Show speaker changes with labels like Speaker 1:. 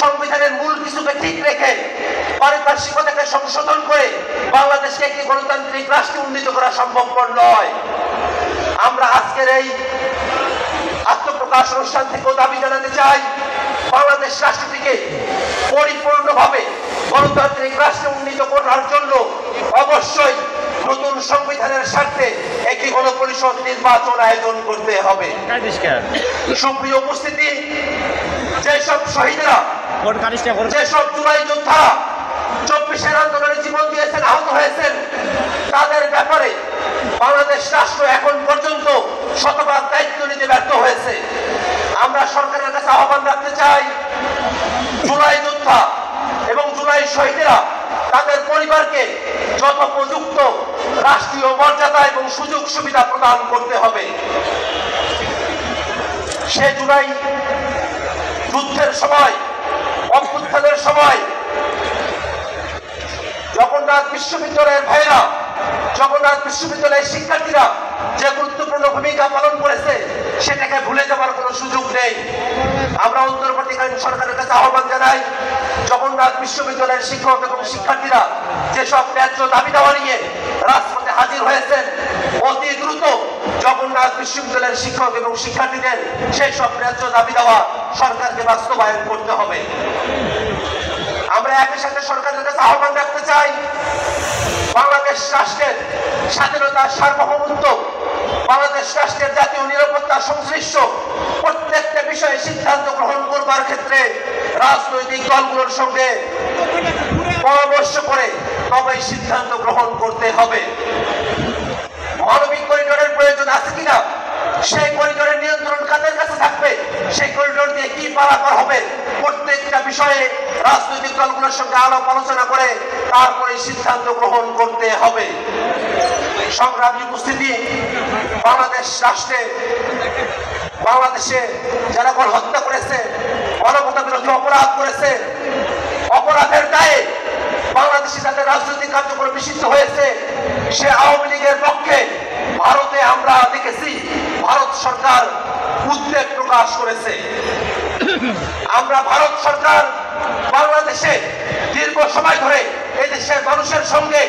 Speaker 1: সংবিধানের মূল কিছুকে ঠিক রেখে পারিপার্শ্বিকতাকে সংশোধন করে বাংলাদেশকে একটি গণতান্ত্রিক রাষ্ট্রে উন্নীত করা সম্ভবপর নয়। আমরা আজকের এই আত্মপ্রকাশ অনুষ্ঠান থেকেও দাবি জানাতে চাই, বাংলাদেশ রাষ্ট্রটিকে পরিপূর্ণভাবে গণতান্ত্রিক রাষ্ট্রে উন্নীত করার জন্য অবশ্যই নতুন সংবিধানের স্বার্থে একটি গণপরিষদ নির্বাচন আয়োজন করতে হবে। সুপ্রিয় উপস্থিতি, যেসব শহীদরা, যেসব জুলাই যোদ্ধারা 24-এর আন্দোলনে জীবন দিয়েছেন, আহত হয়েছেন, তাদের ব্যাপারে বাংলাদেশ রাষ্ট্র এখন পর্যন্ত শতভাগ দায়িত্ব নিতে ব্যর্থ হয়েছে। আমরা সরকারের কাছে আহ্বান রাখতে চাই, জুলাই যোদ্ধা এবং জুলাই শহীদেরা তাদের পরিবারকে যথোপযুক্ত রাষ্ট্রীয় মর্যাদা এবং সুযোগ সুবিধা প্রদান করতে হবে। সে জুলাই যুদ্ধের সময়, অভ্যুত্থানের সময় জগন্নাথ বিশ্ববিদ্যালয়ের ভাইয়েরা, জগন্নাথ বিশ্ববিদ্যালয়ের শিক্ষার্থীরা যে গুরুত্বপূর্ণ ভূমিকা পালন করেছে, সেটাকে ভুলে যাবার কোনো সুযোগ নেই। আমরা অন্তর্বর্তীকালীন সরকারের কাছে আহ্বান জানাই, জগন্নাথ বিশ্ববিদ্যালয়ের শিক্ষক এবং শিক্ষার্থীরা যেসব ন্যায্য দাবি দাওয়া নিয়ে রাজপথে হাজির হয়েছেন, অতি দ্রুত জগন্নাথ বিশ্ববিদ্যালয়ের শিক্ষক এবং শিক্ষার্থীদের সেই সব ন্যায্য দাবি দেওয়া সরকারকে বাস্তবায়ন করতে হবে। আমরা একই সাথে সরকারের কাছে আহ্বান রাখতে চাই, বাংলাদেশ রাষ্ট্রের স্বাধীনতা, সার্বভৌমত্ব, বাংলাদেশ রাষ্ট্রের জাতীয় নিরাপত্তা সংশ্লিষ্ট প্রত্যেকটা বিষয়ে সিদ্ধান্ত গ্রহণ করবার ক্ষেত্রে রাজনৈতিক দলগুলোর সঙ্গে পরামর্শ করে তবেই সিদ্ধান্ত গ্রহণ করতে হবে। মানবিক করিডোরের প্রয়োজন আছে কিনা, সেই করিডোরের নিয়ন্ত্রণ কাদের কাছে থাকবে, সেই করিডোর দিয়ে কি পারাপার হবে, প্রত্যেকটা বিষয়ে রাজনৈতিক দলগুলোর সঙ্গে আলাপ আলোচনা করে তারপরে সিদ্ধান্ত গ্রহণ করতে হবে। সংগ্রামী উপস্থিতি, বাংলাদেশ রাষ্ট্রে, বাংলাদেশে যারা হত্যা করেছে, মানবতা বিরোধী অপরাধ করেছে, অপরাধের দায়ে বাংলাদেশে যাদের রাজনৈতিক কার্যক্রম নিষিদ্ধ হয়েছে, সে আওয়ামী লীগের পক্ষে ভারতে আমরা দেখেছি ভারত সরকার উদ্বেগ প্রকাশ করেছে। আমরা ভারত সরকার বাংলাদেশে দীর্ঘ সময় ধরে এই দেশের মানুষের সঙ্গে